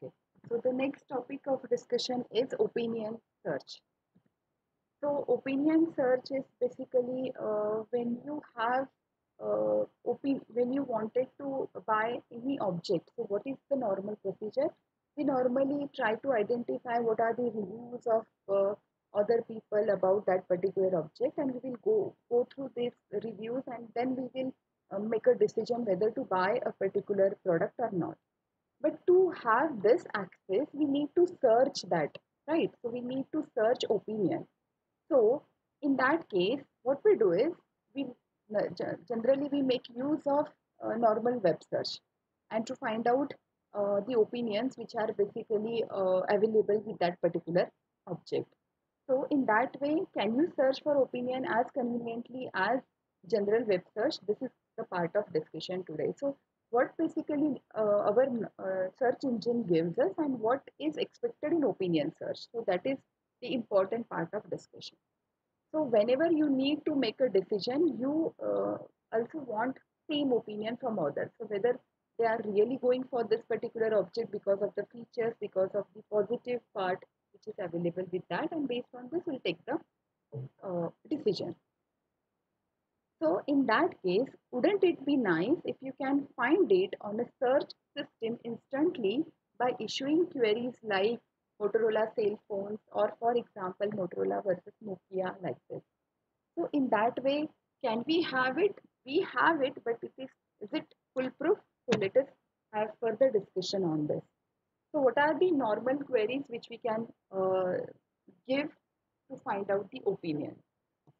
Okay, so the next topic of discussion is opinion search. So opinion search is basically when you have when you wanted to buy any object. So what is the normal procedure? We normally try to identify what are the reviews of other people about that particular object, and we will go through these reviews, and then we will make a decision whether to buy a particular product or not. But to have this access, we need to search that, right? So we need to search opinion. So in that case, what we do is we generally we make use of normal web search and to find out the opinions which are basically available with that particular object. So in that way, can you search for opinion as conveniently as general web search? This is the part of discussion today. So what basically our search engine gives us and what is expected in opinion search. So that is the important part of discussion. So whenever you need to make a decision, you also want same opinion from others. So whether they are really going for this particular object because of the features, because of the positive part which is available with that, and based on this, we'll take the decision. So in that case, wouldn't it be nice if you can find it on a search system instantly by issuing queries like Motorola cell phones or for example Motorola versus Nokia like this. So in that way, can we have it? We have it, but is it foolproof? So let us have further discussion on this. So what are the normal queries which we can give to find out the opinion?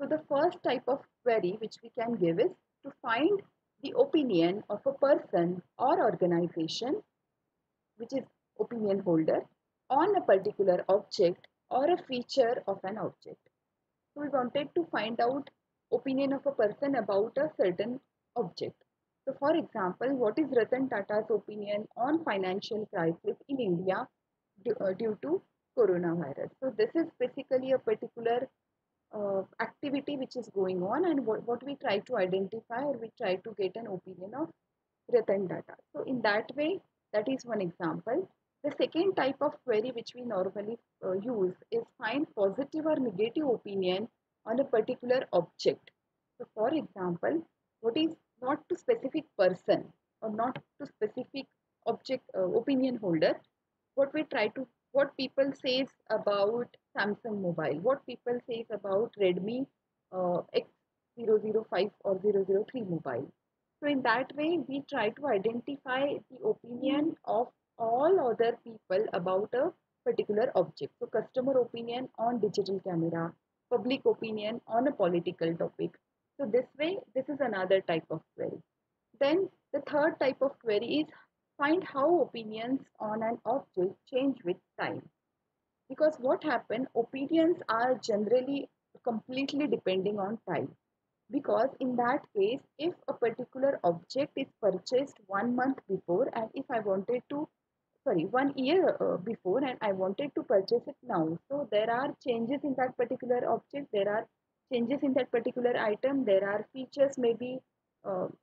So the first type of query which we can give is to find the opinion of a person or organization, which is opinion holder, on a particular object or a feature of an object. So we wanted to find out opinion of a person about a certain object. So for example, what is Ratan Tata's opinion on financial crisis in India due to coronavirus? So this is basically a particular activity which is going on, and what we try to identify or we try to get an opinion of Ratan Tata. So in that way, that is one example. The second type of query which we normally use is find positive or negative opinion on a particular object. So for example, what is not to specific person or not to specific object opinion holder, what we try to what people says about Samsung mobile, what people says about Redmi X005 or 003 mobile. So in that way, we try to identify the opinion of all other people about a particular object. So customer opinion on digital camera, public opinion on a political topic. So this way, this is another type of query. Then the third type of query is find how opinions on an object change with time. Because what happened, opinions are generally completely depending on time. Because in that case, if a particular object is purchased 1 month before, and if I wanted to, sorry, 1 year before, and I wanted to purchase it now, so there are changes in that particular object, there are changes in that particular item, there are features maybe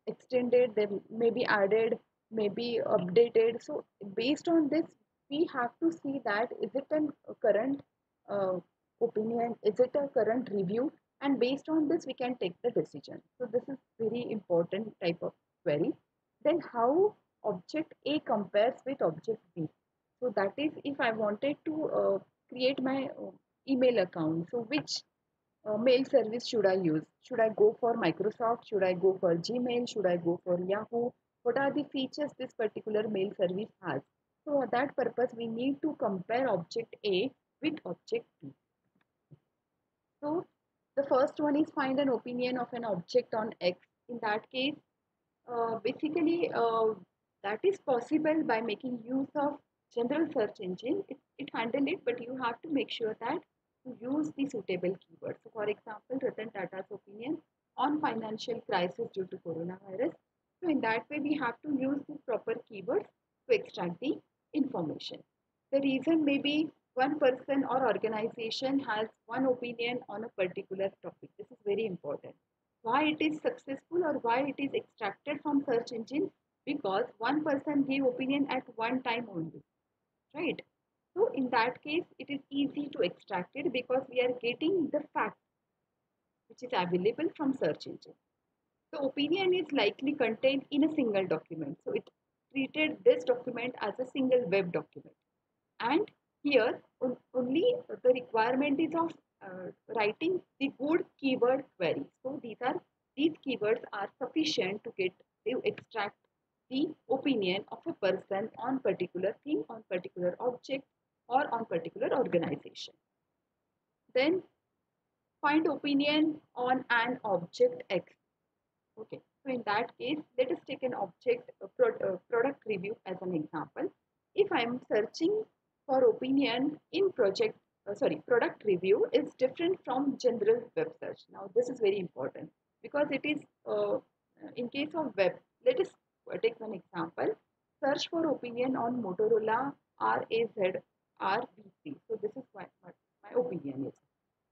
extended, they may be added, may be updated. So based on this, we have to see that is it a current uh, opinion, is it a current review, and based on this we can take the decision. So this is very important type of query. Then how object A compares with object B. So that is if I wanted to create my email account, so which mail service should I use? Should I go for Microsoft? Should I go for Gmail? Should I go for Yahoo? What are the features this particular mail service has? So for that purpose we need to compare object A with object B. So the first one is find an opinion of an object on X. In that case, basically that is possible by making use of general search engine. It handle it, but you have to make sure that you use the suitable keywords. So for example, Ratan Tata's opinion on financial crisis due to coronavirus. So in that way, we have to use the proper keywords to extract the information. The reason may be one person or organization has one opinion on a particular topic. This is very important. Why it is successful or why it is extracted from search engine? Because one person gave opinion at one time only. right? So in that case, it is easy to extract it because we are getting the fact which is available from search engine. The opinion is likely contained in a single document. So it treated this document as a single web document. And here only the requirement is of writing the good keyword queries. So these keywords are sufficient to get to extract the opinion of a person on particular thing, on particular object, or on particular organization. Then find opinion on an object X. Okay, so in that case, let us take an object product review as an example. If I am searching for opinion in product review is different from general web search. Now this is very important because it is in case of web. Let us take one example. Search for opinion on Motorola RAZ-RV3. So this is what my opinion is.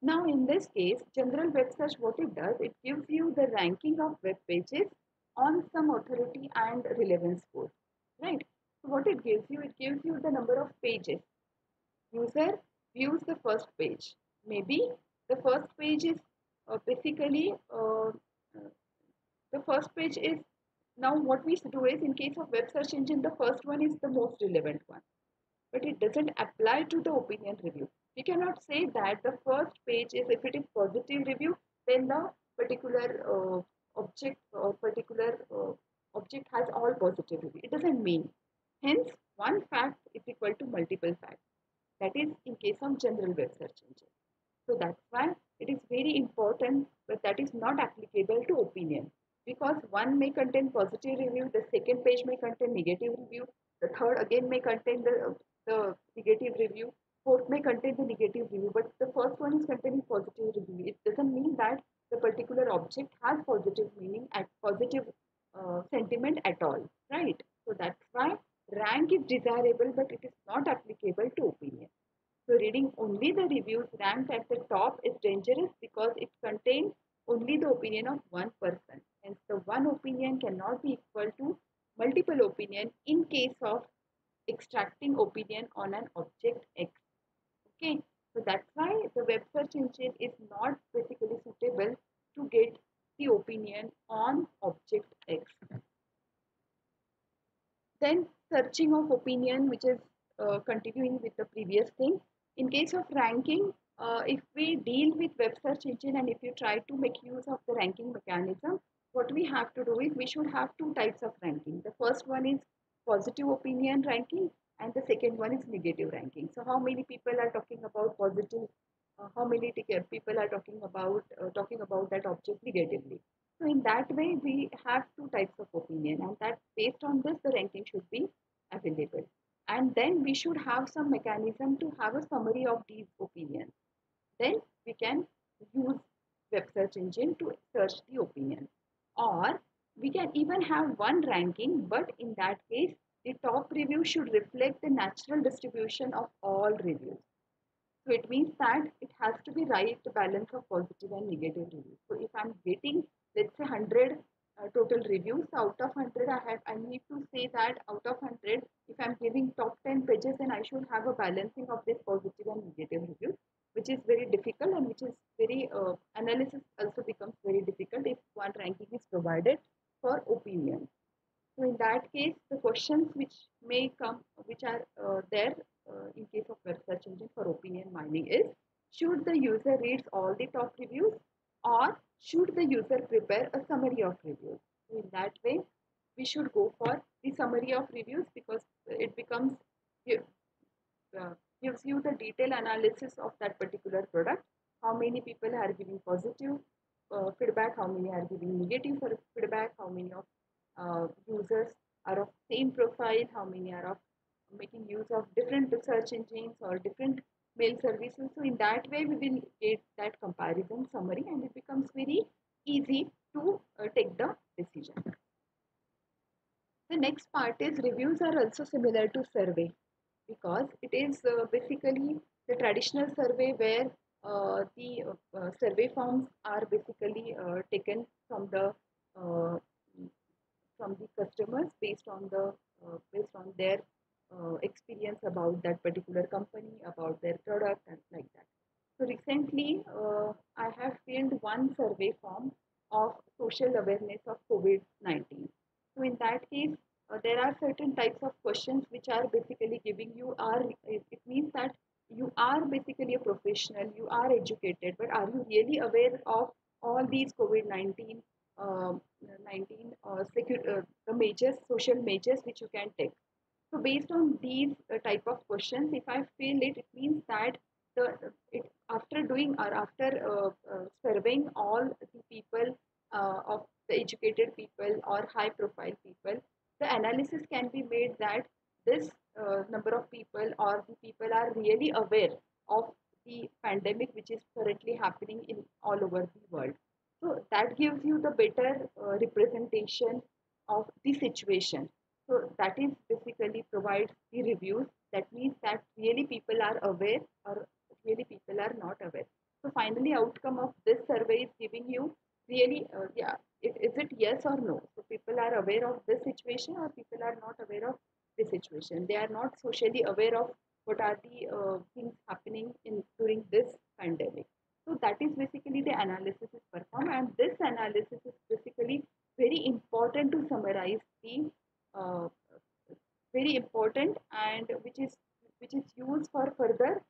Now, in this case, general web search, what it does, it gives you the ranking of web pages on some authority and relevance score, right? So, what it gives you the number of pages. User views the first page. Maybe the first page is basically the first page is now what we do is in case of web search engine, the first one is the most relevant one, but it doesn't apply to the opinion review. We cannot say that the first page is, if it is positive review, then the particular object or particular object has all positive review. It doesn't mean. Hence, one fact is equal to multiple facts. That is in case of general web search engine. So that's why it is very important, but that is not applicable to opinion because one may contain positive review, the second page may contain negative review, the third again may contain the negative review, fourth may contain the negative review, but the first one is containing positive review. It doesn't mean that the particular object has positive meaning at positive sentiment at all, right? So that's why rank is desirable, but it is not applicable to opinion. So reading only the reviews ranked at the top is dangerous because it contains only the opinion of one person. Hence, the one opinion cannot be equal to multiple opinion in case of extracting opinion on an object X. Okay, so that's why the web search engine is not basically suitable to get the opinion on object X. Then searching of opinion, which is continuing with the previous thing. In case of ranking, if we deal with web search engine and if you try to make use of the ranking mechanism, what we have to do is we should have two types of ranking. The first one is positive opinion ranking and the second one is negative ranking. So how many people are talking about positive, how many people are talking about that object negatively. So in that way, we have two types of opinion, and that based on this, the ranking should be available. And then we should have some mechanism to have a summary of these opinions. Then we can use web search engine to search the opinion. Or we can even have one ranking, but in that case, the top review should reflect the natural distribution of all reviews. So it means that it has to be right balance of positive and negative reviews. So if I'm getting, let's say 100 total reviews, out of 100 I need to say that out of 100, if I'm giving top 10 pages, then I should have a balancing of this positive and negative reviews, which is very difficult and which is very, analysis also becomes very difficult if one ranking is provided for opinion. So in that case, the questions which may come, which are there in case of web search engine for opinion mining is, should the user reads all the top reviews or should the user prepare a summary of reviews? So in that way, we should go for the summary of reviews because it becomes, uh, gives you the detailed analysis of that particular product. How many people are giving positive feedback, how many are giving negative feedback, how many of users are of same profile, how many are of making use of different search engines or different mail services. So in that way, we will get that comparison summary and it becomes very easy to take the decision. The next part is reviews are also similar to survey because it is basically the traditional survey where the survey forms are basically taken uh, from the customers based on their experience about that particular company, about their product, and like that. So recently, I have filled one survey form of social awareness of COVID-19. So in that case, there are certain types of questions which are basically giving you are it means that you are basically a professional, you are educated, but are you really aware of all these COVID-19 um 19 the measures, social measures which you can take. So based on these type of questions, if I fail it, it means that after doing or after surveying all the people of the educated people or high profile people, the analysis can be made that this number of people or the people are really aware of the pandemic which is currently happening in all over the world. So that gives you the better representation of the situation. So that is basically provides the reviews. That means that really people are aware or really people are not aware. So finally, outcome of this survey is giving you really, yeah, is it yes or no? So people are aware of this situation or people are not aware of this situation. They are not socially aware of what are the things happening in during this pandemic. So that is basically the analysis is performed, and this analysis is basically very important to summarize the uh, very important and which is used for further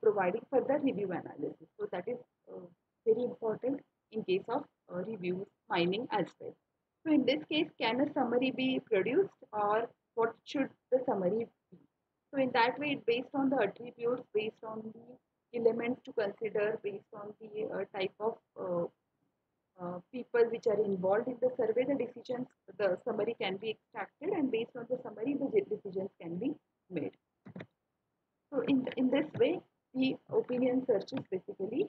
providing further review analysis. So that is very important in case of reviews mining as well. So in this case, can a summary be produced or what should the summary be? So in that way, based on the attributes, based on the elements to consider, based on the type of people which are involved in the survey, the summary can be extracted, and based on the summary, the decisions can be made. So in this way, the opinion search is basically